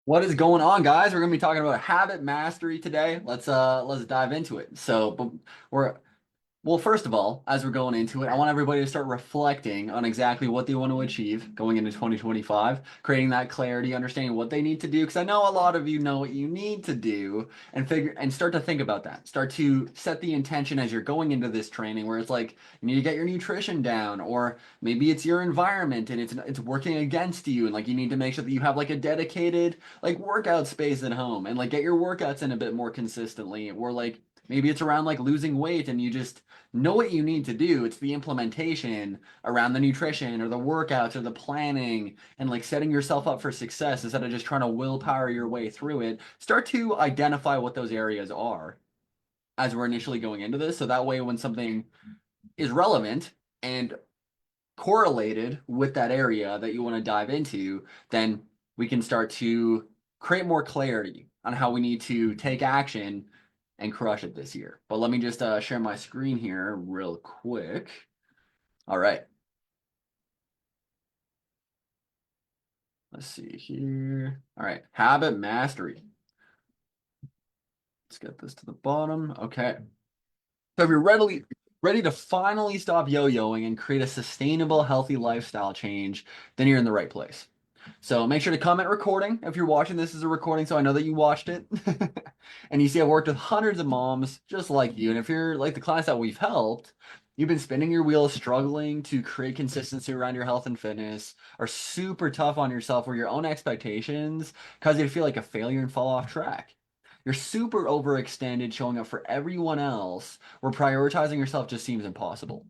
What is going on, guys? We're gonna be talking about habit mastery today. Let's dive into it. But we're well, first of all, as we're going into it, I want everybody to start reflecting on exactly what they want to achieve going into 2025, creating that clarity, understanding what they need to do. Because I know a lot of you know what you need to do and start to think about that. Start to set the intention as you're going into this training where it's like you need to get your nutrition down, or maybe it's your environment and it's working against you, and like you need to make sure that you have like a dedicated like workout space at home and like get your workouts in a bit more consistently, or like maybe it's around like losing weight and you just know what you need to do. It's the implementation around the nutrition or the workouts or the planning and like setting yourself up for success instead of just trying to willpower your way through it. Start to identify what those areas are as we're initially going into this. So that way, when something is relevant and correlated with that area that you want to dive into, then we can start to create more clarity on how we need to take action and crush it this year. But let me just share my screen here real quick. All right, let's see here. All right, habit mastery. Let's get this to the bottom. Okay. So if you're ready to finally stop yo-yoing and create a sustainable, healthy lifestyle change, then you're in the right place. So make sure to comment recording if you're watching this as a recording so I know that you watched it. And you see, I've worked with hundreds of moms just like you. And if you're like the clients that we've helped, you've been spinning your wheels, struggling to create consistency around your health and fitness, are super tough on yourself where your own expectations cause you to feel like a failure and fall off track. You're super overextended, showing up for everyone else, where prioritizing yourself just seems impossible.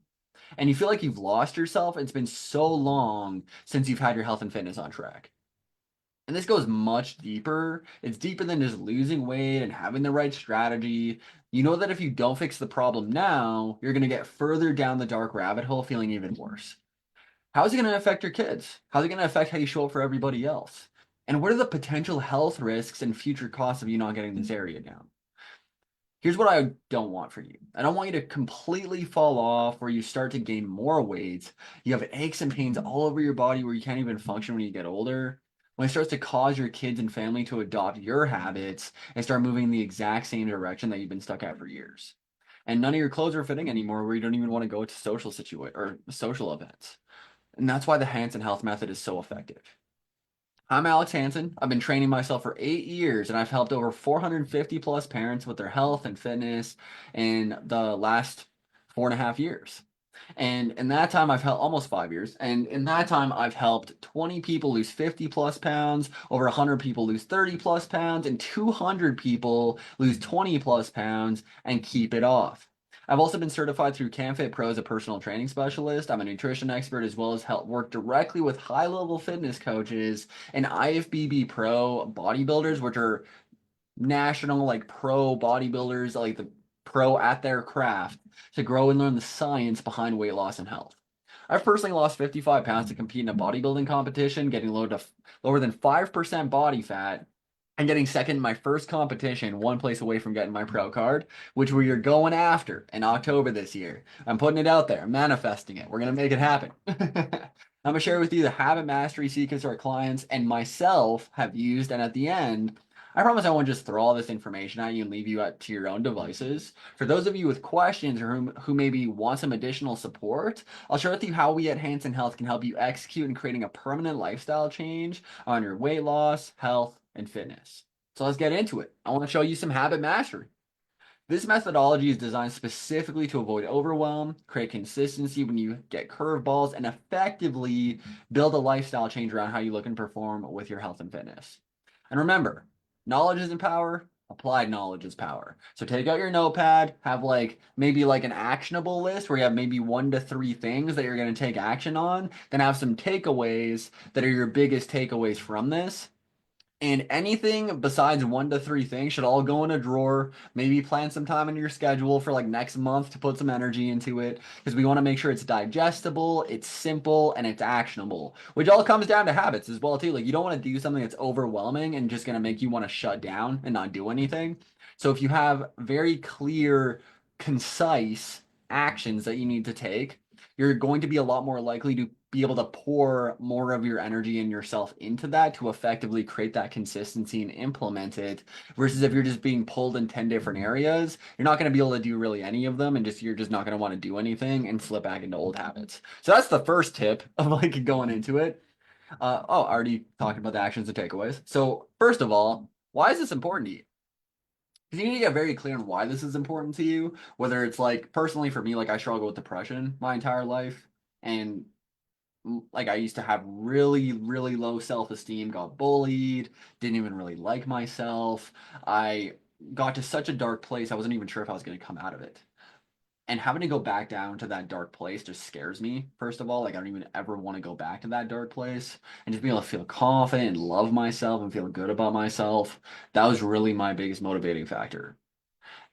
And you feel like you've lost yourself. It's been so long since you've had your health and fitness on track. And this goes much deeper. It's deeper than just losing weight and having the right strategy. You know that if you don't fix the problem now, you're going to get further down the dark rabbit hole feeling even worse. How's it going to affect your kids? How's it going to affect how you show up for everybody else? And what are the potential health risks and future costs of you not getting this area down? Here's what I don't want for you. I don't want you to completely fall off where you start to gain more weight. You have aches and pains all over your body where you can't even function when you get older. When it starts to cause your kids and family to adopt your habits and start moving in the exact same direction that you've been stuck at for years. And none of your clothes are fitting anymore where you don't even want to go to social events. And that's why the Hanson Health method is so effective. I'm Alex Hansen. I've been training myself for 8 years, and I've helped over 450 plus parents with their health and fitness in the last 4.5 years. And in that time, I've helped almost 5 years. And in that time, I've helped 20 people lose 50 plus pounds, over 100 people lose 30 plus pounds, and 200 people lose 20 plus pounds and keep it off. I've also been certified through CamFit Pro as a personal training specialist. I'm a nutrition expert as well as help work directly with high level fitness coaches and IFBB Pro bodybuilders, which are national like pro bodybuilders, like the pro at their craft, to grow and learn the science behind weight loss and health. I've personally lost 55 pounds to compete in a bodybuilding competition, getting lower than 5% body fat and getting second in my first competition, one place away from getting my pro card, which we are going after in October this year. I'm putting it out there, I'm manifesting it. We're going to make it happen. I'm going to share with you the habit mastery secrets our clients and myself have used. And at the end, I promise I won't just throw all this information at you and leave you to your own devices. For those of you with questions or who maybe want some additional support, I'll share with you how we at Hanson Health can help you execute in creating a permanent lifestyle change on your weight loss, health, and fitness. So let's get into it. I want to show you some habit mastery. This methodology is designed specifically to avoid overwhelm, create consistency when you get curveballs, and effectively build a lifestyle change around how you look and perform with your health and fitness. And remember, knowledge isn't power, applied knowledge is power. So take out your notepad, have like maybe like an actionable list where you have maybe 1 to 3 things that you're going to take action on, then have some takeaways that are your biggest takeaways from this. And anything besides 1 to 3 things should all go in a drawer. Maybe plan some time in your schedule for like next month to put some energy into it because we want to make sure it's digestible, it's simple, and it's actionable, which all comes down to habits as well too. Like you don't want to do something that's overwhelming and just going to make you want to shut down and not do anything. So if you have very clear, concise actions that you need to take, you're going to be a lot more likely to be able to pour more of your energy and yourself into that to effectively create that consistency and implement it. Versus if you're just being pulled in 10 different areas, you're not going to be able to do really any of them, and just you're just not going to want to do anything and slip back into old habits. So that's the first tip of like going into it. Already talking about the actions and takeaways. So first of all, why is this important to you? Because you need to get very clear on why this is important to you. Whether it's like personally for me, like I struggle with depression my entire life, and like I used to have really, really low self-esteem, got bullied, didn't even really like myself. I got to such a dark place, I wasn't even sure if I was going to come out of it. And having to go back down to that dark place just scares me, first of all. Like, I don't even ever want to go back to that dark place. And just be able to feel confident and love myself and feel good about myself. That was really my biggest motivating factor.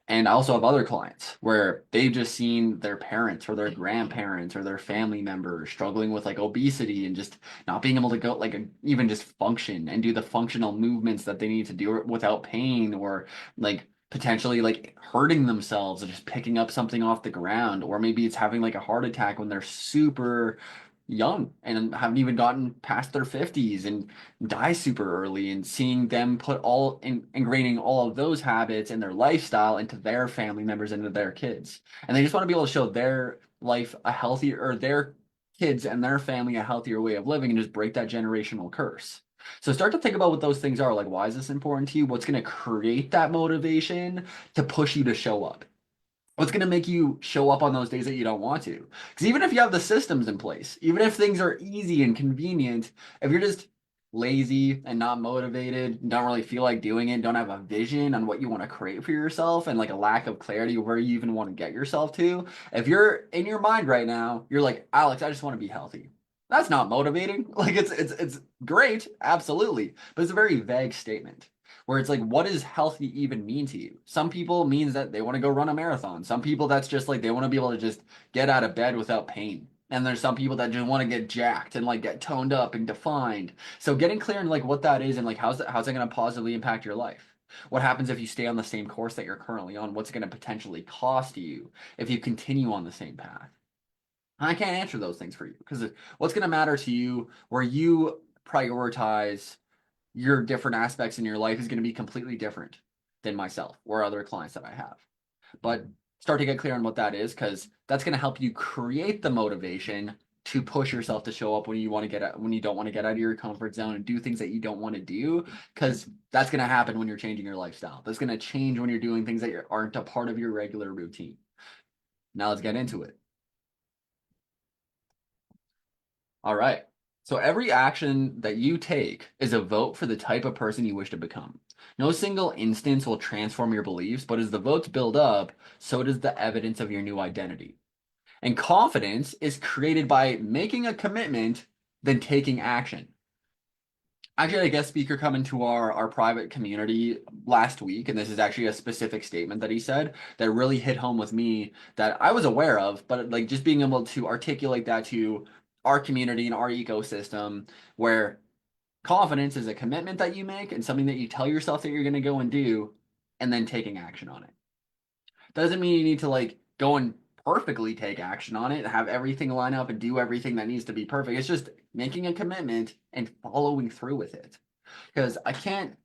And I also have other clients where they've just seen their parents or their grandparents or their family members struggling with like obesity and just not being able to go like even just function and do the functional movements that they need to do without pain, or like potentially like hurting themselves or just picking up something off the ground, or maybe it's having like a heart attack when they're super young and haven't even gotten past their 50s and die super early, and seeing them put ingraining all of those habits and their lifestyle into their family members, into their kids. And they just want to be able to show their life a healthier, or their kids and their family a healthier way of living, and just break that generational curse. So start to think about what those things are. Like, why is this important to you? What's going to create that motivation to push you to show up? What's going to make you show up on those days that you don't want to? Because even if you have the systems in place, even if things are easy and convenient, if you're just lazy and not motivated, don't really feel like doing it, don't have a vision on what you want to create for yourself, and like a lack of clarity of where you even want to get yourself to, if you're in your mind right now, you're like, Alex, I just want to be healthy. That's not motivating. Like it's great, absolutely, but it's a very vague statement where it's like, what does healthy even mean to you? Some people means that they want to go run a marathon. Some people that's just like they want to be able to just get out of bed without pain. And there's some people that just want to get jacked and like get toned up and defined. So getting clear on like what that is and like how's that going to positively impact your life? What happens if you stay on the same course that you're currently on? What's it going to potentially cost you if you continue on the same path? I can't answer those things for you because what's going to matter to you where you prioritize your different aspects in your life is going to be completely different than myself or other clients that I have. But start to get clear on what that is, because that's going to help you create the motivation to push yourself to show up when you want to get out, when you don't want to get out of your comfort zone and do things that you don't want to do, because that's going to happen when you're changing your lifestyle. That's going to change when you're doing things that aren't a part of your regular routine. Now let's get into it. All right. So every action that you take is a vote for the type of person you wish to become. No single instance will transform your beliefs, but as the votes build up, so does the evidence of your new identity. And confidence is created by making a commitment, then taking action. Actually, I had a guest speaker come into our private community last week, and this is actually a specific statement that he said that really hit home with me, that I was aware of, but like just being able to articulate that to our community and our ecosystem, where confidence is a commitment that you make and something that you tell yourself that you're going to go and do, and then taking action on it. Doesn't mean you need to like go and perfectly take action on it, have everything line up and do everything that needs to be perfect. It's just making a commitment and following through with it. Because I can't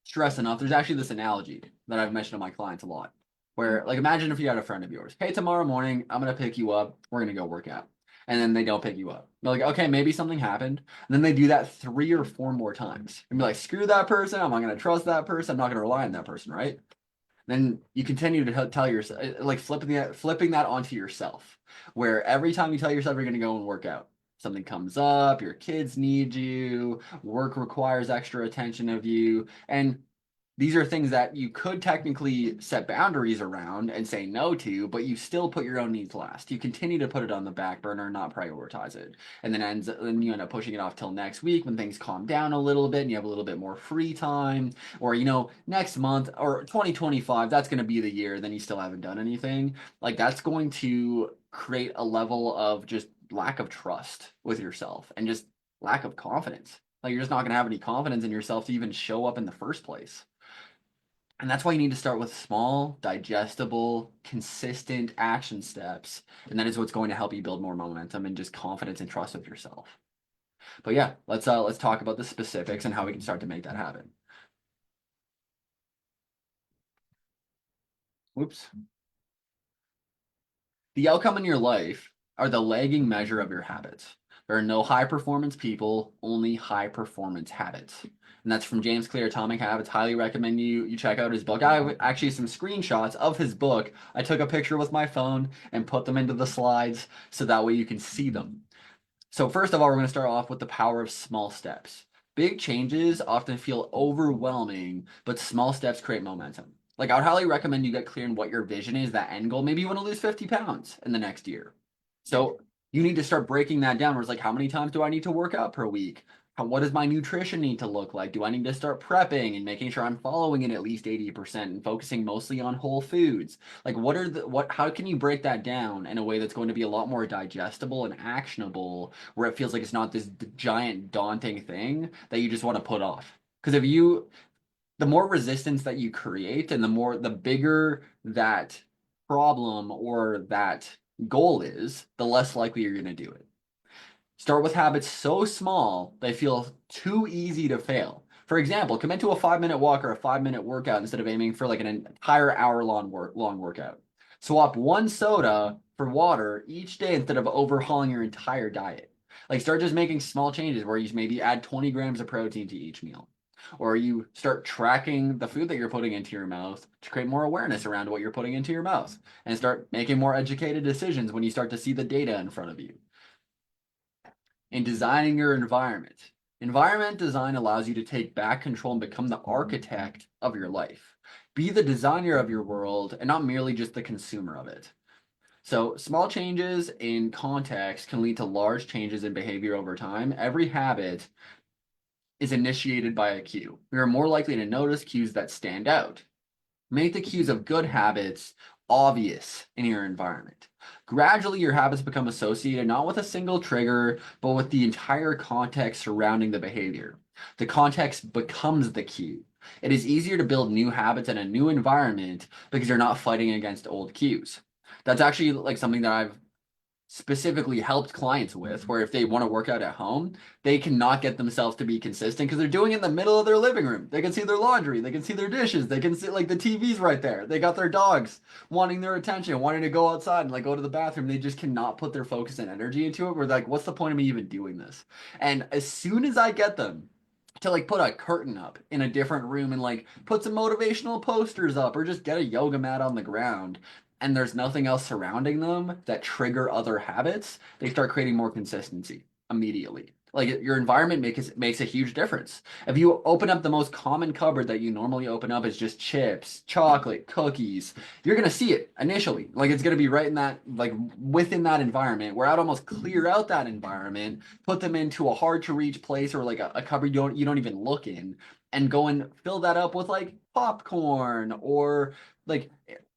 stress enough, there's actually this analogy that I've mentioned to my clients a lot. Where, like, imagine if you had a friend of yours. Hey, tomorrow morning, I'm going to pick you up. We're going to go work out. And then they don't pick you up. They're like, okay, maybe something happened. And then they do that 3 or 4 more times. And be like, screw that person. I'm not going to trust that person. I'm not going to rely on that person, right? Then you continue to tell yourself, like flipping that onto yourself, where every time you tell yourself you're going to go and work out, something comes up, your kids need you, work requires extra attention of you, and these are things that you could technically set boundaries around and say no to, but you still put your own needs last. You continue to put it on the back burner and not prioritize it. And then you end up pushing it off till next week when things calm down a little bit and you have a little bit more free time. Or, next month or 2025, that's going to be the year, then you still haven't done anything. Like, that's going to create a level of just lack of trust with yourself and just lack of confidence. Like, you're just not going to have any confidence in yourself to even show up in the first place. And that's why you need to start with small, digestible, consistent action steps. And that is what's going to help you build more momentum and just confidence and trust with yourself. But yeah, let's talk about the specifics and how we can start to make that happen. Whoops. The outcome in your life are the lagging measure of your habits. There are no high performance people, only high performance habits. And that's from James Clear, Atomic Habits. Highly recommend you check out his book. I have actually some screenshots of his book. I took a picture with my phone and put them into the slides so that way you can see them. So first of all, we're going to start off with the power of small steps. Big changes often feel overwhelming, but small steps create momentum. Like I would highly recommend you get clear on what your vision is, that end goal. Maybe you want to lose 50 pounds in the next year. So you need to start breaking that down where it's like, how many times do I need to work out per week? What does my nutrition need to look like? Do I need to start prepping and making sure I'm following it at least 80% and focusing mostly on whole foods? Like how can you break that down in a way that's going to be a lot more digestible and actionable where it feels like it's not this giant daunting thing that you just want to put off? Because the more resistance that you create and the bigger that problem or that goal is, the less likely you're going to do it. Start with habits so small they feel too easy to fail. For example, commit to a 5-minute walk or a 5-minute workout instead of aiming for like an entire hour long workout. Swap one soda for water each day instead of overhauling your entire diet. Like start just making small changes where you maybe add 20 grams of protein to each meal. Or you start tracking the food that you're putting into your mouth to create more awareness around what you're putting into your mouth and start making more educated decisions when you start to see the data in front of you. In designing your environment. Environment design allows you to take back control and become the architect of your life. Be the designer of your world and not merely just the consumer of it. So, small changes in context can lead to large changes in behavior over time. Every habit is initiated by a cue. We are more likely to notice cues that stand out. Make the cues of good habits obvious in your environment. Gradually, your habits become associated not with a single trigger, but with the entire context surrounding the behavior. The context becomes the cue. It is easier to build new habits in a new environment because you're not fighting against old cues. That's actually like something that I've specifically helped clients with, where if they want to work out at home, they cannot get themselves to be consistent because they're doing it in the middle of their living room. They can see their laundry, they can see their dishes, they can see like the TV's right there. They got their dogs wanting their attention, wanting to go outside and like go to the bathroom. They just cannot put their focus and energy into it. We're like, what's the point of me even doing this? And as soon as I get them to like put a curtain up in a different room and like put some motivational posters up or just get a yoga mat on the ground and there's nothing else surrounding them that trigger other habits, they start creating more consistency immediately. Like your environment makes a huge difference. If you open up the most common cupboard that you normally open up is just chips, chocolate, cookies, you're gonna see it initially. Like it's gonna be right in that, like within that environment. Where I'd almost clear out that environment, put them into a hard to reach place or like a cupboard you don't even look in, and go and fill that up with like popcorn or like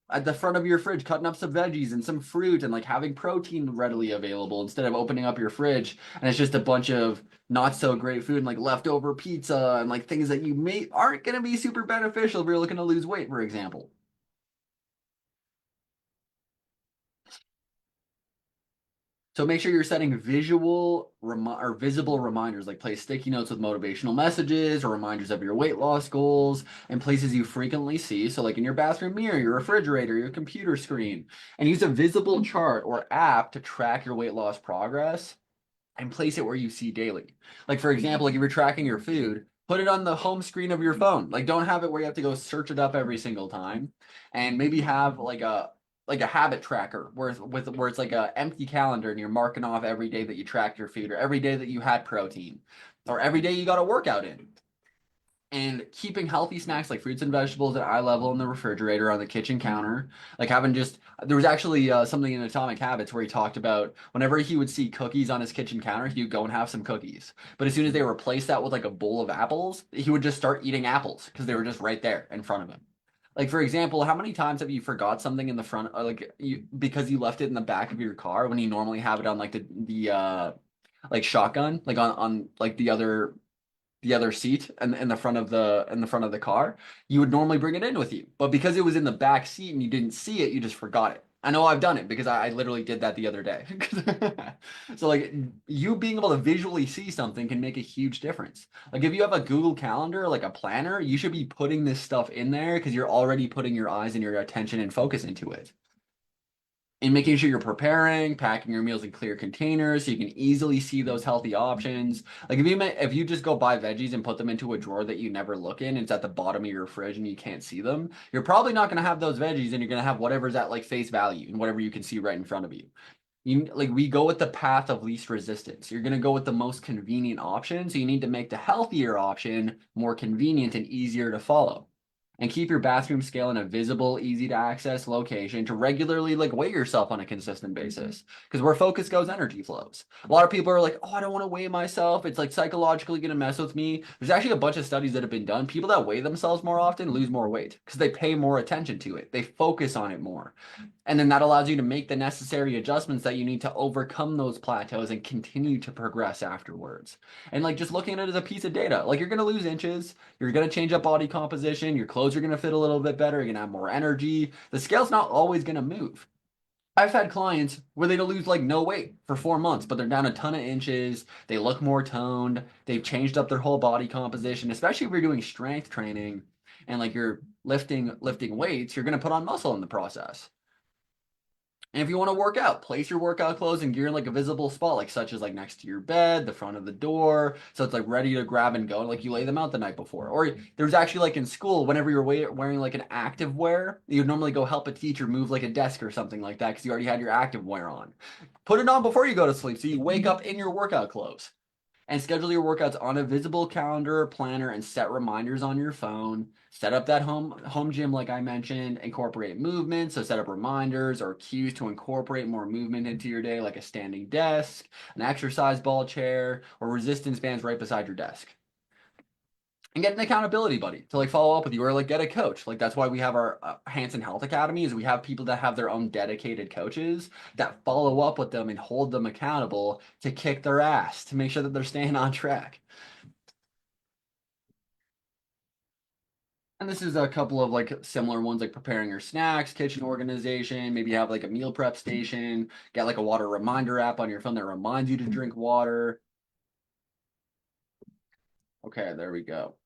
at the front of your fridge, cutting up some veggies and some fruit and like having protein readily available instead of opening up your fridge and it's just a bunch of not so great food and like leftover pizza and like things that you may aren't going to be super beneficial if you're looking to lose weight, for example. So make sure you're setting or visible reminders, like place sticky notes with motivational messages or reminders of your weight loss goals and places you frequently see. So like in your bathroom mirror, your refrigerator, your computer screen, and use a visible chart or app to track your weight loss progress and place it where you see daily. Like for example, like if you're tracking your food, put it on the home screen of your phone. Like don't have it where you have to go search it up every single time. And maybe have like a habit tracker where it's like a empty calendar and you're marking off every day that you tracked your food or every day that you had protein or every day you got a workout in and keeping healthy snacks like fruits and vegetables at eye level in the refrigerator on the kitchen counter. Like having just, there was actually something in Atomic Habits where he talked about whenever he would see cookies on his kitchen counter, he would go and have some cookies. But as soon as they replaced that with like a bowl of apples, he would just start eating apples because they were just right there in front of him. Like for example, how many times have you forgot something in the front, or like you because you left it in the back of your car when you normally have it on like the like shotgun, like on like the other seat and in the front of the car, you would normally bring it in with you. But because it was in the back seat and you didn't see it, you just forgot it. I know I've done it because I literally did that the other day. So like you being able to visually see something can make a huge difference. Like if you have a Google Calendar, like a planner, you should be putting this stuff in there because you're already putting your eyes and your attention and focus into it. And making sure you're preparing, packing your meals in clear containers so you can easily see those healthy options. Like if you just go buy veggies and put them into a drawer that you never look in, it's at the bottom of your fridge and you can't see them, you're probably not going to have those veggies and you're going to have whatever's at like face value and whatever you can see right in front of you. We go with the path of least resistance. You're going to go with the most convenient option, so you need to make the healthier option more convenient and easier to follow. And keep your bathroom scale in a visible, easy to access location to regularly like weigh yourself on a consistent basis. Because where focus goes, energy flows. A lot of people are like, oh, I don't want to weigh myself. It's like psychologically going to mess with me. There's actually a bunch of studies that have been done. People that weigh themselves more often lose more weight because they pay more attention to it. They focus on it more. And then that allows you to make the necessary adjustments that you need to overcome those plateaus and continue to progress afterwards. And like just looking at it as a piece of data, like you're going to lose inches, you're going to change up body composition, your clothes are going to fit a little bit better, you're going to have more energy. The scale's not always going to move. I've had clients where they lose like no weight for 4 months, but they're down a ton of inches. They look more toned. They've changed up their whole body composition, especially if you're doing strength training and like you're lifting weights, you're going to put on muscle in the process. And if you want to work out, place your workout clothes and gear in like a visible spot, like such as like next to your bed, the front of the door, so it's like ready to grab and go. Like you lay them out the night before. Or there's actually like in school, whenever you're wearing like an active wear, you'd normally go help a teacher move like a desk or something like that because you already had your active wear on. Put it on before you go to sleep, so you wake up in your workout clothes and schedule your workouts on a visible calendar or planner and set reminders on your phone. Set up that home gym like I mentioned, incorporate movement, so set up reminders or cues to incorporate more movement into your day like a standing desk, an exercise ball chair, or resistance bands right beside your desk. And get an accountability buddy to like follow up with you or like get a coach. Like that's why we have our Hanson Health Academy is we have people that have their own dedicated coaches that follow up with them and hold them accountable to kick their ass to make sure that they're staying on track. And this is a couple of like similar ones like preparing your snacks, kitchen organization, maybe have like a meal prep station, get like a water reminder app on your phone that reminds you to drink water. Okay, there we go.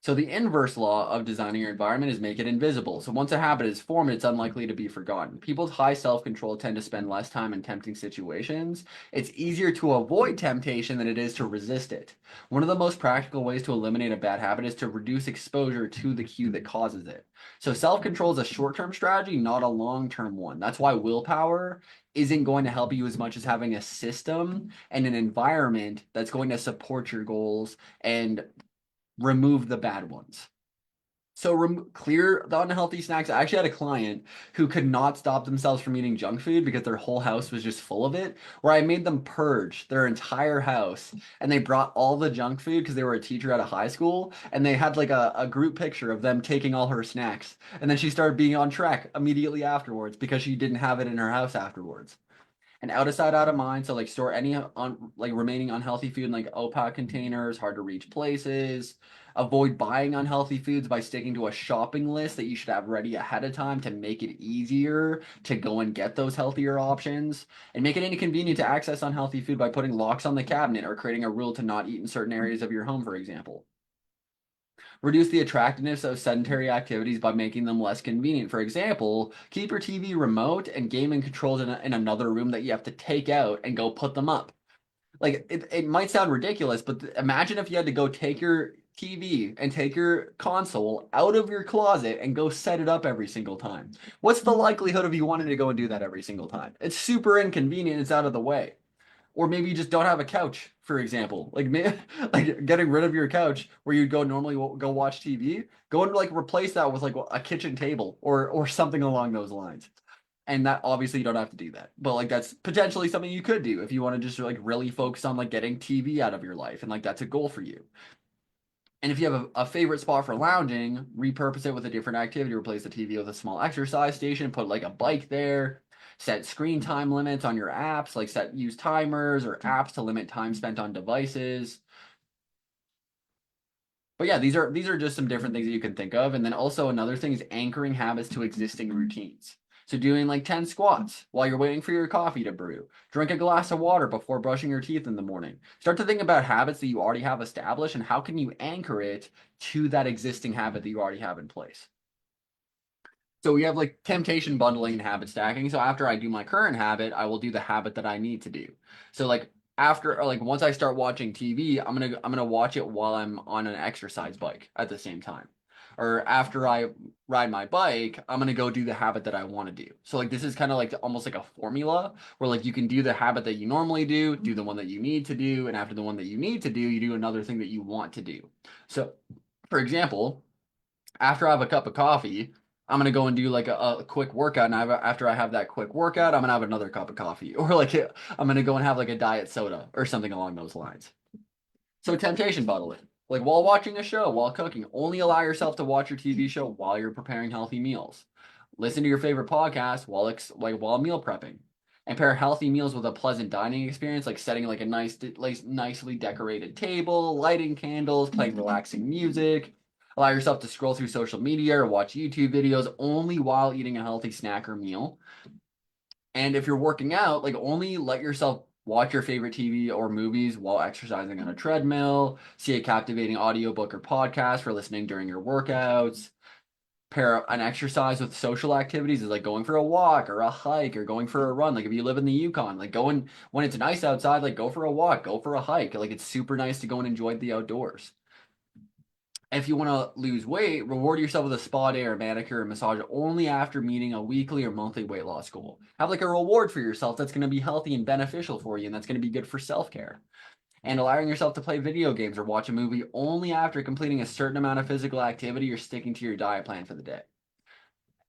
So the inverse law of designing your environment is make it invisible. So once a habit is formed, it's unlikely to be forgotten. People's high self-control tend to spend less time in tempting situations. It's easier to avoid temptation than it is to resist it. One of the most practical ways to eliminate a bad habit is to reduce exposure to the cue that causes it. So self-control is a short-term strategy, not a long-term one. That's why willpower isn't going to help you as much as having a system and an environment that's going to support your goals and remove the bad ones. So clear the unhealthy snacks. I actually had a client who could not stop themselves from eating junk food because their whole house was just full of it, where I made them purge their entire house and they brought all the junk food because they were a teacher at a high school and they had like a group picture of them taking all her snacks. And then she started being on track immediately afterwards because she didn't have it in her house afterwards. And out of sight, out of mind. So like store any like remaining unhealthy food in like opaque containers, hard to reach places. Avoid buying unhealthy foods by sticking to a shopping list that you should have ready ahead of time to make it easier to go and get those healthier options. And make it inconvenient to access unhealthy food by putting locks on the cabinet or creating a rule to not eat in certain areas of your home, for example. Reduce the attractiveness of sedentary activities by making them less convenient. For example, keep your TV remote and gaming controls in another room that you have to take out and go put them up. Like it might sound ridiculous, but imagine if you had to go take your TV and take your console out of your closet and go set it up every single time. What's the likelihood of you wanting to go and do that every single time? It's super inconvenient. It's out of the way. Or maybe you just don't have a couch, for example. Like like getting rid of your couch where you'd go normally go watch TV, go and like replace that with like a kitchen table or something along those lines. And that obviously you don't have to do that. But like that's potentially something you could do if you want to just like really focus on like getting TV out of your life and like that's a goal for you. And if you have a favorite spot for lounging, repurpose it with a different activity. Replace the TV with a small exercise station, put like a bike there. Set screen time limits on your apps, like use timers or apps to limit time spent on devices. But yeah, these are just some different things that you can think of. And then also another thing is anchoring habits to existing routines. So doing like 10 squats while you're waiting for your coffee to brew. Drink a glass of water before brushing your teeth in the morning. Start to think about habits that you already have established and how can you anchor it to that existing habit that you already have in place. So we have like temptation bundling and habit stacking. So after I do my current habit, I will do the habit that I need to do. So like after or like once I start watching TV, I'm gonna watch it while I'm on an exercise bike at the same time. Or after I ride my bike, I'm gonna go do the habit that I want to do. So like this is kind of like almost like a formula where like you can do the habit that you normally do the one that you need to do, and after the one that you need to do, you do another thing that you want to do. So for example, after I have a cup of coffee, I'm gonna go and do like a quick workout, and after I have that quick workout, I'm gonna have another cup of coffee, or like I'm gonna go and have like a diet soda or something along those lines. So temptation bottling, like while watching a show, while cooking, only allow yourself to watch your TV show while you're preparing healthy meals. Listen to your favorite podcast while meal prepping, and pair healthy meals with a pleasant dining experience, like setting like a nicely decorated table, lighting candles, playing relaxing music. Allow yourself to scroll through social media or watch YouTube videos only while eating a healthy snack or meal. And if you're working out, like only let yourself watch your favorite TV or movies while exercising on a treadmill, see a captivating audiobook or podcast for listening during your workouts. Pair an exercise with social activities is like going for a walk or a hike or going for a run. Like if you live in the Yukon, like going when it's nice outside, like go for a walk, go for a hike. Like it's super nice to go and enjoy the outdoors. If you want to lose weight, reward yourself with a spa day or manicure or massage only after meeting a weekly or monthly weight loss goal. Have like a reward for yourself that's going to be healthy and beneficial for you, and that's going to be good for self care. And allowing yourself to play video games or watch a movie only after completing a certain amount of physical activity or sticking to your diet plan for the day.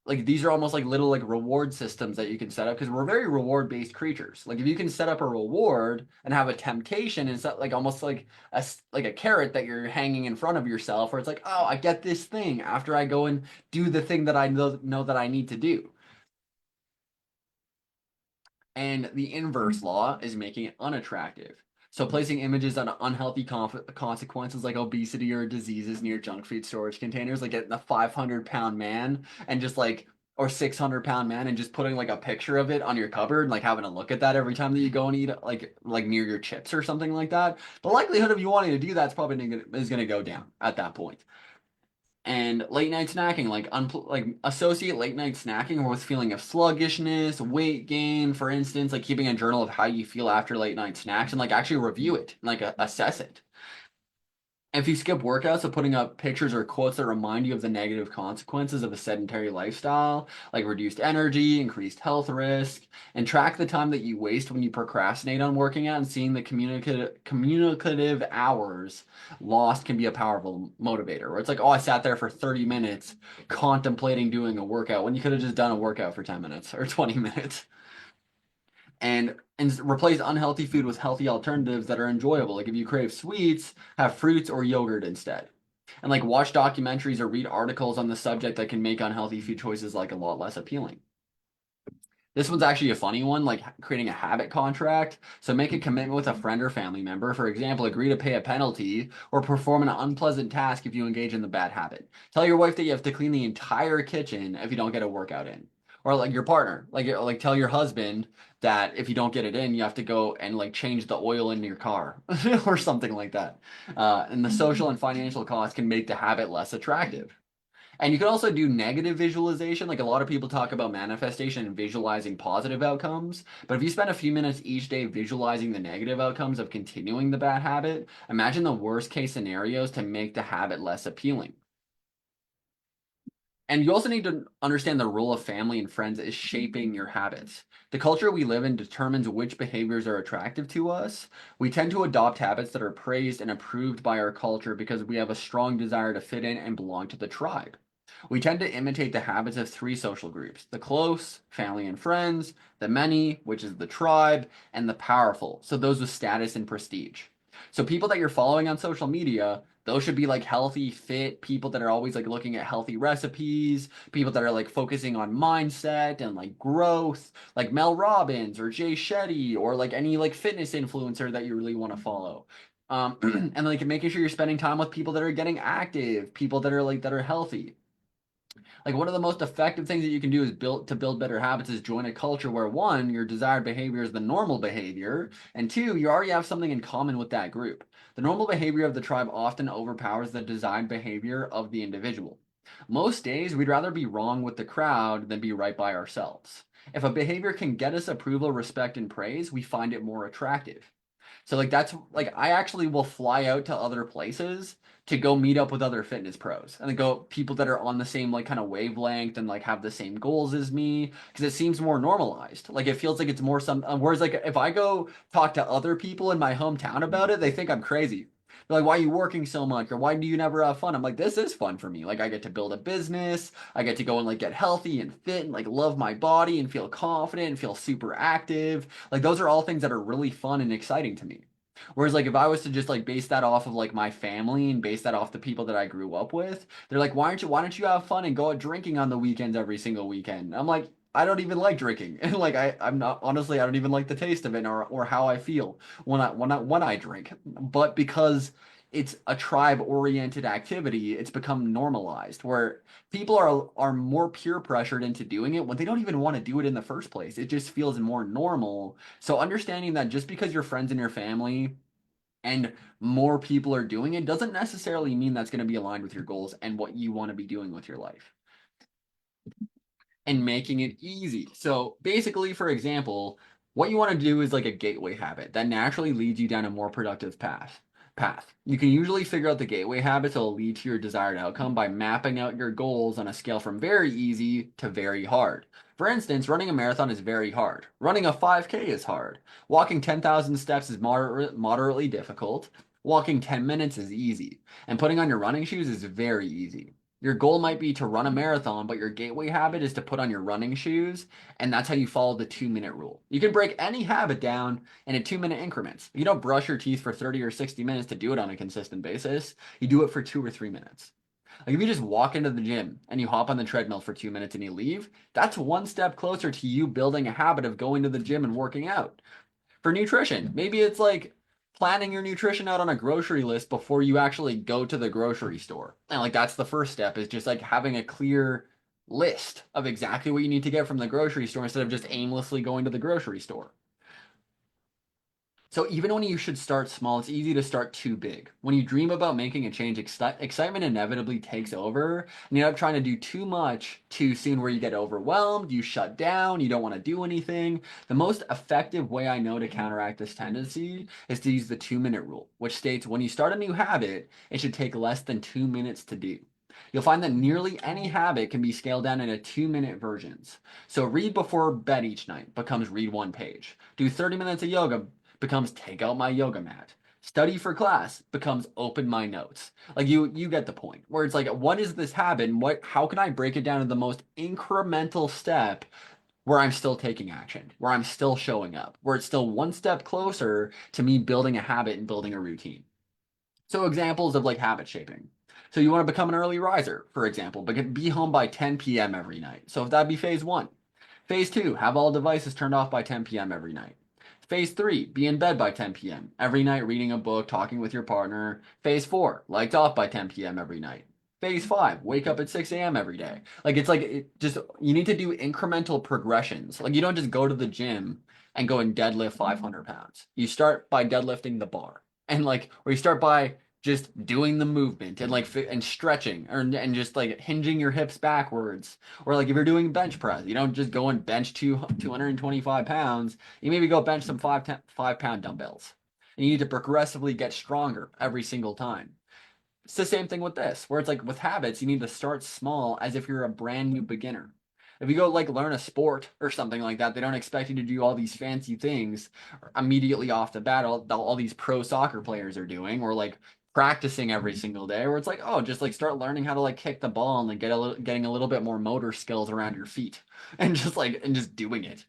Like these are almost like little like reward systems that you can set up because we're very reward based creatures. Like if you can set up a reward and have a temptation and set like almost like a carrot that you're hanging in front of yourself where it's like, oh, I get this thing after I go and do the thing that I know that I need to do. And the inverse law is making it unattractive. So placing images on unhealthy consequences like obesity or diseases near junk food storage containers, like getting a 500-pound man and just like or 600-pound man and just putting like a picture of it on your cupboard and like having a look at that every time that you go and eat like near your chips or something like that. The likelihood of you wanting to do that's probably going to go down at that point. And late night snacking, like associate late night snacking with feeling of sluggishness, weight gain, for instance, like keeping a journal of how you feel after late night snacks and like actually review it, and, like assess it. If you skip workouts, so putting up pictures or quotes that remind you of the negative consequences of a sedentary lifestyle, like reduced energy, increased health risk, and track the time that you waste when you procrastinate on working out and seeing the communicative hours lost can be a powerful motivator. Where it's like, oh, I sat there for 30 minutes contemplating doing a workout when you could have just done a workout for 10 minutes or 20 minutes and replace unhealthy food with healthy alternatives that are enjoyable. Like if you crave sweets, have fruits or yogurt instead. And like watch documentaries or read articles on the subject that can make unhealthy food choices like a lot less appealing. This one's actually a funny one, like creating a habit contract. So make a commitment with a friend or family member. For example, agree to pay a penalty or perform an unpleasant task if you engage in the bad habit. Tell your wife that you have to clean the entire kitchen if you don't get a workout in. Or like your partner, like tell your husband that if you don't get it in, you have to go and like change the oil in your car or something like that. And the social and financial costs can make the habit less attractive. And you can also do negative visualization. Like a lot of people talk about manifestation and visualizing positive outcomes. But if you spend a few minutes each day visualizing the negative outcomes of continuing the bad habit, imagine the worst case scenarios to make the habit less appealing. And you also need to understand the role of family and friends is shaping your habits. The culture we live in determines which behaviors are attractive to us. We tend to adopt habits that are praised and approved by our culture because we have a strong desire to fit in and belong to the tribe. We tend to imitate the habits of three social groups: the close, family and friends, the many, which is the tribe, and the powerful, so those with status and prestige. So people that you're following on social media, those should be like healthy, fit people that are always like looking at healthy recipes, people that are like focusing on mindset and like growth, like Mel Robbins or Jay Shetty or like any like fitness influencer that you really want to follow. And like making sure you're spending time with people that are getting active, people that are healthy. Like one of the most effective things that you can do is build better habits is join a culture where one, your desired behavior is the normal behavior, and two, you already have something in common with that group. The normal behavior of the tribe often overpowers the desired behavior of the individual. Most days, we'd rather be wrong with the crowd than be right by ourselves. If a behavior can get us approval, respect, and praise, we find it more attractive. So like that's like I actually will fly out to other places to go meet up with other fitness pros and then go people that are on the same like kind of wavelength and like have the same goals as me because it seems more normalized. Like it feels like it's more whereas like if I go talk to other people in my hometown about it, they think I'm crazy. They're like, why are you working so much? Or why do you never have fun? I'm like, this is fun for me. Like I get to build a business. I get to go and like get healthy and fit and like love my body and feel confident and feel super active. Like those are all things that are really fun and exciting to me. Whereas like if I was to just like base that off of like my family and base that off the people that I grew up with, they're like, why don't you have fun and go out drinking on the weekends every single weekend? I'm like, I don't even like drinking. And like I'm not honestly, I don't even like the taste of it or how I feel when I drink. But because it's a tribe oriented activity, it's become normalized where people are more peer pressured into doing it when they don't even want to do it in the first place. It just feels more normal. So understanding that just because your friends and your family and more people are doing it doesn't necessarily mean that's going to be aligned with your goals and what you want to be doing with your life and making it easy. So basically, for example, what you want to do is like a gateway habit that naturally leads you down a more productive path. You can usually figure out the gateway habits that will lead to your desired outcome by mapping out your goals on a scale from very easy to very hard. For instance, running a marathon is very hard. Running a 5K is hard. Walking 10,000 steps is moderately difficult. Walking 10 minutes is easy. And putting on your running shoes is very easy. Your goal might be to run a marathon, but your gateway habit is to put on your running shoes, and that's how you follow the 2 minute rule. You can break any habit down into 2 minute increments. You don't brush your teeth for 30 or 60 minutes to do it on a consistent basis. You do it for 2 or 3 minutes. Like if you just walk into the gym and you hop on the treadmill for 2 minutes and you leave, that's one step closer to you building a habit of going to the gym and working out. For nutrition, maybe it's like planning your nutrition out on a grocery list before you actually go to the grocery store. And like that's the first step is just like having a clear list of exactly what you need to get from the grocery store instead of just aimlessly going to the grocery store. So even when you should start small, it's easy to start too big. When you dream about making a change, excitement inevitably takes over, and you end up trying to do too much too soon where you get overwhelmed, you shut down, you don't want to do anything. The most effective way I know to counteract this tendency is to use the 2 minute rule, which states when you start a new habit, it should take less than 2 minutes to do. You'll find that nearly any habit can be scaled down into 2 minute versions. So read before bed each night becomes read one page. Do 30 minutes of yoga becomes take out my yoga mat. Study for class becomes open my notes. Like you get the point. Where it's like what is this habit and what how can I break it down to the most incremental step where I'm still taking action, where I'm still showing up, where it's still one step closer to me building a habit and building a routine. So examples of like habit shaping. So you want to become an early riser, for example, but be home by 10 p.m. every night. So if that'd be phase one. Phase two, have all devices turned off by 10 p.m. every night. Phase three, be in bed by 10 p.m. every night, reading a book, talking with your partner. Phase four, lights off by 10 p.m. every night. Phase five, wake up at 6 a.m. every day. Like it's like it just you need to do incremental progressions. Like you don't just go to the gym and go and deadlift 500 pounds. You start by deadlifting the bar, and like or you start by just doing the movement and like and stretching and just like hinging your hips backwards or like if you're doing bench press you don't just go and bench 225 pounds. You maybe go bench some 5 pound dumbbells and you need to progressively get stronger every single time. It's the same thing with this, where it's like with habits, you need to start small as if you're a brand new beginner. If you go like learn a sport or something like that, they don't expect you to do all these fancy things immediately off the bat. All these pro soccer players are doing, or like practicing every single day, where it's like, oh, just like start learning how to like kick the ball and like getting a little bit more motor skills around your feet, and just doing it.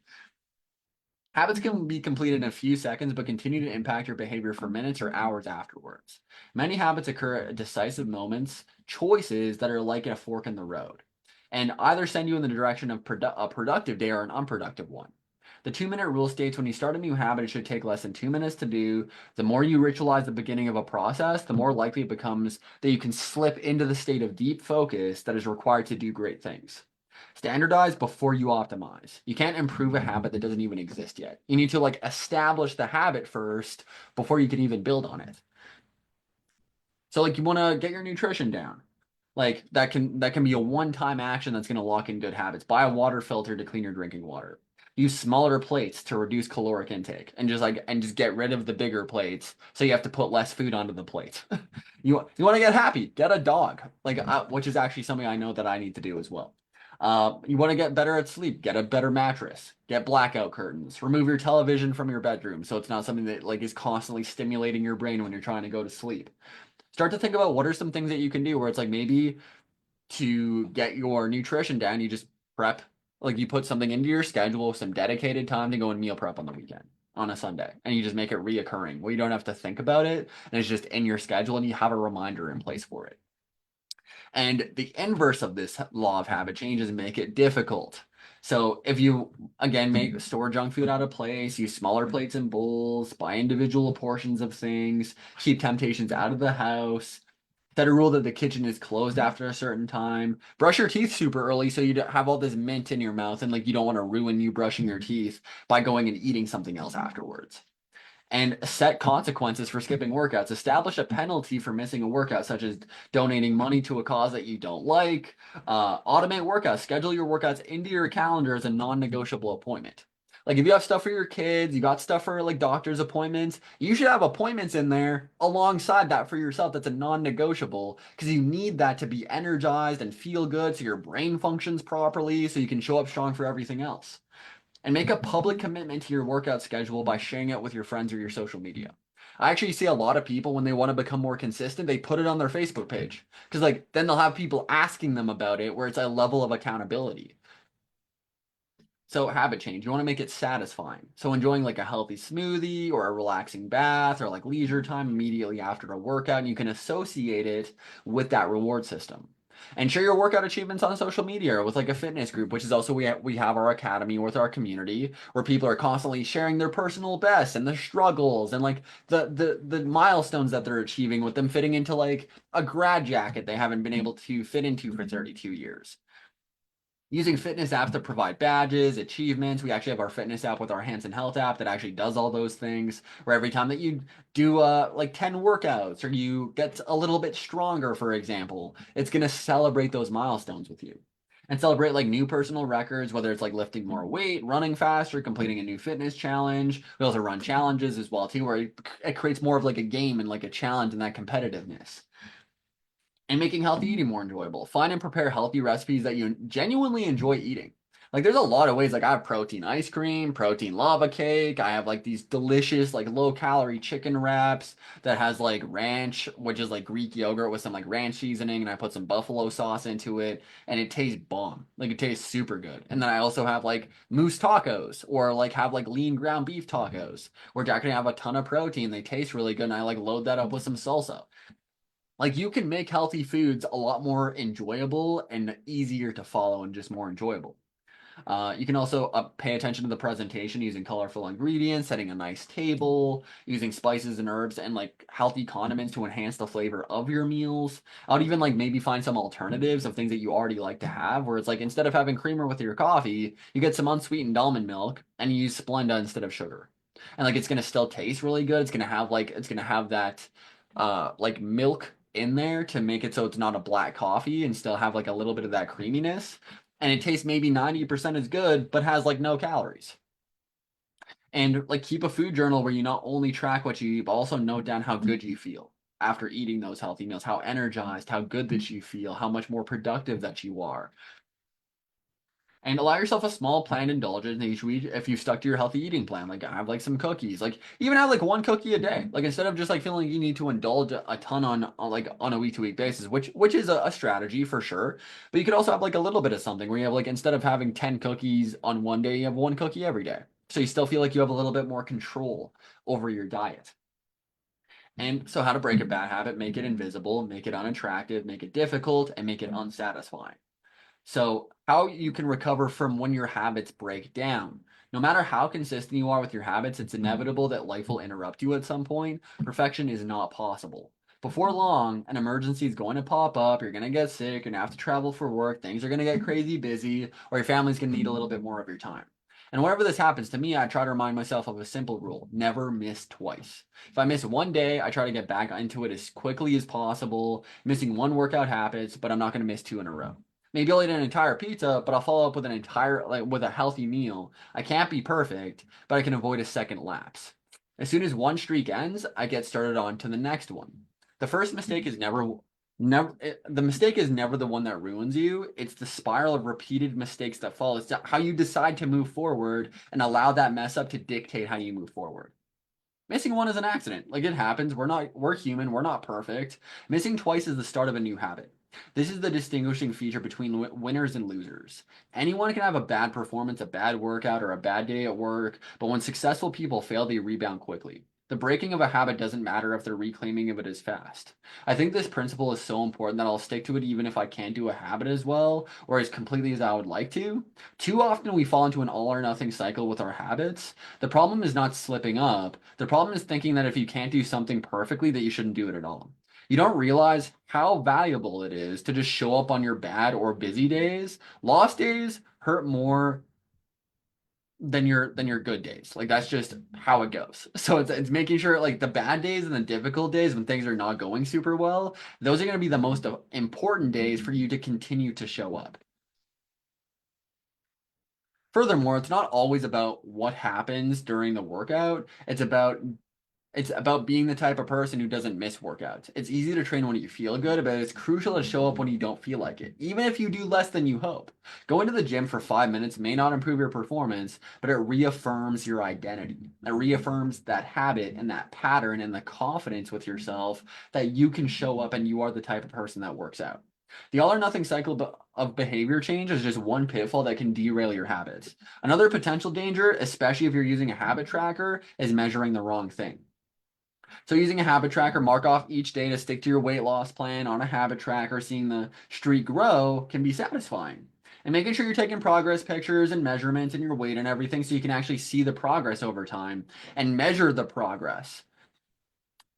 Habits can be completed in a few seconds, but continue to impact your behavior for minutes or hours afterwards. Many habits occur at decisive moments, choices that are like a fork in the road, and either send you in the direction of a productive day or an unproductive one. The 2-minute rule states when you start a new habit, it should take less than 2 minutes to do. The more you ritualize the beginning of a process, the more likely it becomes that you can slip into the state of deep focus that is required to do great things. Standardize before you optimize. You can't improve a habit that doesn't even exist yet. You need to like establish the habit first before you can even build on it. So like you want to get your nutrition down. Like that can be a one-time action that's going to lock in good habits. Buy a water filter to clean your drinking water. Use smaller plates to reduce caloric intake and just get rid of the bigger plates so you have to put less food onto the plate. You want to get happy, get a dog. Which is actually something I know that I need to do as well. You want to get better at sleep, get a better mattress, get blackout curtains, remove your television from your bedroom so it's not something that like is constantly stimulating your brain when you're trying to go to sleep. Start to think about what are some things that you can do where it's like maybe to get your nutrition down, you just prep, like you put something into your schedule, some dedicated time to go and meal prep on the weekend, on a Sunday, and you just make it reoccurring where you don't have to think about it and it's just in your schedule and you have a reminder in place for it. And the inverse of this law of habit change is make it difficult. So if you again make store junk food out of place, use smaller plates and bowls, buy individual portions of things, keep temptations out of the house, set a rule that the kitchen is closed after a certain time, brush your teeth super early so you don't have all this mint in your mouth and like you don't want to ruin you brushing your teeth by going and eating something else afterwards, and set consequences for skipping workouts. Establish a penalty for missing a workout, such as donating money to a cause that you don't like. Automate workouts. Schedule your workouts into your calendar as a non-negotiable appointment. Like if you have stuff for your kids, you got stuff for like doctor's appointments, you should have appointments in there alongside that for yourself. That's a non-negotiable because you need that to be energized and feel good so your brain functions properly so you can show up strong for everything else. And make a public commitment to your workout schedule by sharing it with your friends or your social media. I actually see a lot of people when they want to become more consistent, they put it on their Facebook page because like then they'll have people asking them about it where it's a level of accountability. So habit change, you want to make it satisfying. So enjoying like a healthy smoothie or a relaxing bath or like leisure time immediately after a workout, and you can associate it with that reward system. And share your workout achievements on social media or with like a fitness group, which is also we have our academy with our community where people are constantly sharing their personal bests and the struggles and like the milestones that they're achieving with them fitting into like a grad jacket they haven't been able to fit into for 32 years. Using fitness apps to provide badges, achievements. We actually have our fitness app with our Hanson Health app that actually does all those things. Where every time that you do like 10 workouts or you get a little bit stronger, for example, it's going to celebrate those milestones with you. And celebrate like new personal records, whether it's like lifting more weight, running faster, completing a new fitness challenge. We also run challenges as well too, where it creates more of like a game and like a challenge and that competitiveness, and making healthy eating more enjoyable. Find and prepare healthy recipes that you genuinely enjoy eating. Like there's a lot of ways. Like I have protein ice cream, protein lava cake. I have like these delicious like low calorie chicken wraps that has like ranch, which is like Greek yogurt with some like ranch seasoning, and I put some buffalo sauce into it, and it tastes bomb. Like it tastes super good. And then I also have like moose tacos, or like have like lean ground beef tacos, which actually have a ton of protein. They taste really good, and I like load that up with some salsa. Like you can make healthy foods a lot more enjoyable and easier to follow and just more enjoyable. You can also pay attention to the presentation using colorful ingredients, setting a nice table, using spices and herbs and like healthy condiments to enhance the flavor of your meals. I would even like maybe find some alternatives of things that you already like to have, where it's like instead of having creamer with your coffee, you get some unsweetened almond milk and you use Splenda instead of sugar. And like it's gonna still taste really good. It's gonna have that like milk in there to make it so it's not a black coffee and still have like a little bit of that creaminess, and it tastes maybe 90% as good, but has like no calories. And like keep a food journal where you not only track what you eat, but also note down how good you feel after eating those healthy meals, how energized, how good that you feel, how much more productive that you are. And allow yourself a small planned indulgence each week if you've stuck to your healthy eating plan. Like have like some cookies. Like even have like one cookie a day. Like instead of just like feeling like you need to indulge a ton on a week to week basis, which is a strategy for sure. But you could also have like a little bit of something where you have like instead of having 10 cookies on one day, you have one cookie every day. So you still feel like you have a little bit more control over your diet. And so how to break a bad habit, make it invisible, make it unattractive, make it difficult, and make it unsatisfying. So, how you can recover from when your habits break down. No matter how consistent you are with your habits, it's inevitable that life will interrupt you at some point. Perfection is not possible. Before long, an emergency is going to pop up, you're going to get sick, you're going to have to travel for work, things are going to get crazy busy, or your family's going to need a little bit more of your time. And whenever this happens to me, I try to remind myself of a simple rule: never miss twice. If I miss one day, I try to get back into it as quickly as possible. Missing one workout happens, but I'm not going to miss two in a row. Maybe I'll eat an entire pizza, but I'll follow up with an entire, like, with a healthy meal. I can't be perfect, but I can avoid a second lapse. As soon as one streak ends, I get started on to the next one. The first mistake is the mistake is never the one that ruins you. It's the spiral of repeated mistakes that follow. It's how you decide to move forward and allow that mess up to dictate how you move forward. Missing one is an accident. Like, it happens. We're human. We're not perfect. Missing twice is the start of a new habit. This is the distinguishing feature between winners and losers. Anyone can have a bad performance, a bad workout, or a bad day at work, but when successful people fail, they rebound quickly. The breaking of a habit doesn't matter if the reclaiming of it is fast. I think this principle is so important that I'll stick to it even if I can't do a habit as well or as completely as I would like to. Too often we fall into an all or nothing cycle with our habits. The problem is not slipping up. The problem is thinking that if you can't do something perfectly, that you shouldn't do it at all. You don't realize how valuable it is to just show up on your bad or busy days. Lost days hurt more than your good days. Like, that's just how it goes. So it's making sure, like, the bad days and the difficult days when things are not going super well, those are going to be the most important days for you to continue to show up. Furthermore, it's not always about what happens during the workout. It's about being the type of person who doesn't miss workouts. It's easy to train when you feel good, but it's crucial to show up when you don't feel like it, even if you do less than you hope. Going to the gym for 5 minutes may not improve your performance, but it reaffirms your identity. It reaffirms that habit and that pattern and the confidence with yourself that you can show up and you are the type of person that works out. The all or nothing cycle of behavior change is just one pitfall that can derail your habits. Another potential danger, especially if you're using a habit tracker, is measuring the wrong thing. So using a habit tracker, mark off each day to stick to your weight loss plan on a habit tracker, seeing the streak grow can be satisfying. And making sure you're taking progress pictures and measurements and your weight and everything so you can actually see the progress over time and measure the progress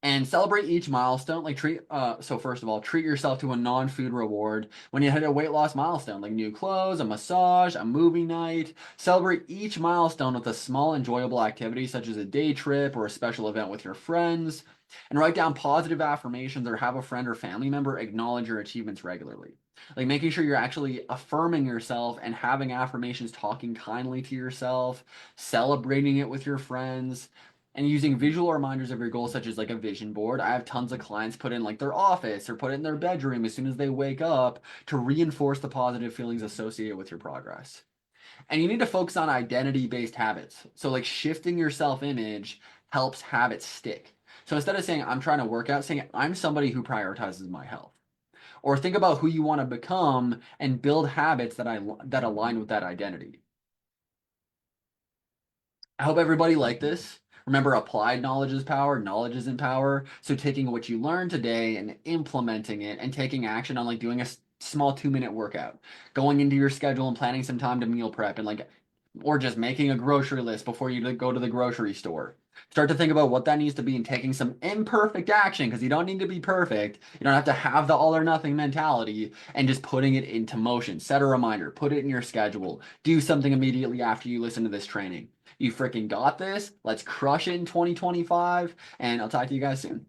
and celebrate each milestone. Like, so first of all, treat yourself to a non-food reward when you hit a weight loss milestone, like new clothes, a massage, a movie night. Celebrate each milestone with a small enjoyable activity such as a day trip or a special event with your friends, and write down positive affirmations or have a friend or family member acknowledge your achievements regularly. Like, making sure you're actually affirming yourself and having affirmations, talking kindly to yourself, celebrating it with your friends, and using visual reminders of your goals, such as like a vision board. I have tons of clients put in like their office or put it in their bedroom as soon as they wake up to reinforce the positive feelings associated with your progress. And you need to focus on identity based habits. So, like, shifting your self image helps habits stick. So instead of saying I'm trying to work out, saying I'm somebody who prioritizes my health. Or think about who you want to become and build habits that align with that identity. I hope everybody liked this. Remember, applied knowledge is power, knowledge isn't power. So taking what you learned today and implementing it and taking action on, like, doing a small 2-minute workout, going into your schedule and planning some time to meal prep and, like, or just making a grocery list before you go to the grocery store. Start to think about what that needs to be and taking some imperfect action, because you don't need to be perfect. You don't have to have the all or nothing mentality, and just putting it into motion. Set a reminder, put it in your schedule, do something immediately after you listen to this training. You freaking got this. Let's crush it in 2025, and I'll talk to you guys soon.